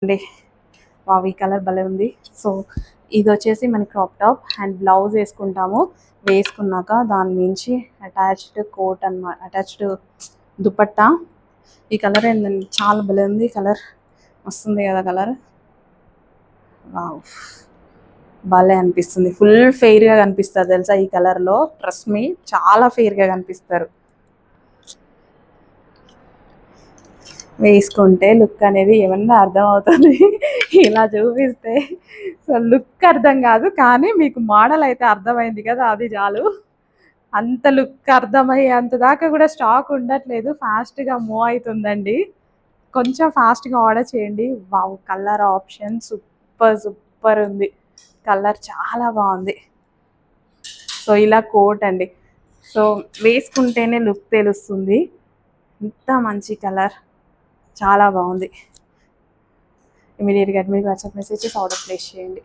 అండి వావ్, ఈ కలర్ భలే ఉంది. సో ఇది వచ్చేసి మన క్రాప్ టాప్ అండ్ బ్లౌజ్ వేసుకుంటాము. వేసుకున్నాక దాని నుంచి అటాచ్డ్ కోట్ అన్నమాట, అటాచ్డ్ దుపట్టా. ఈ కలర్ ఏంటండి చాలా భలే ఉంది. కలర్ వస్తుంది కదా కలర్. వావ్, భలే అనిపిస్తుంది. ఫుల్ ఫెయిర్గా కనిపిస్తారు తెలుసా ఈ కలర్లో. ట్రస్ట్ మీ, చాలా ఫెయిర్గా కనిపిస్తారు. వేసుకుంటే లుక్ అనేది ఏమన్నా అర్థం అవుతుంది. ఇలా చూపిస్తే సో లుక్ అర్థం కాదు, కానీ మీకు మోడల్ అయితే అర్థమైంది కదా, అది చాలు. అంత లుక్ అర్థమయ్యేంత దాకా కూడా స్టాక్ ఉండట్లేదు, ఫాస్ట్గా మూవ్ అవుతుందండి. కొంచెం ఫాస్ట్గా ఆర్డర్ చేయండి. Wow, colour option super super ఉంది. కలర్ చాలా బాగుంది. సో ఇలా కోట్ అండి. సో వేసుకుంటేనే లుక్ తెలుస్తుంది. ఇంత మంచి కలర్, చాలా బాగుంది. ఇమీడియట్గా అడ్మిట్ వాట్సాప్ మెసేజ్ చేసి ఆర్డర్ ప్లేస్ చేయండి.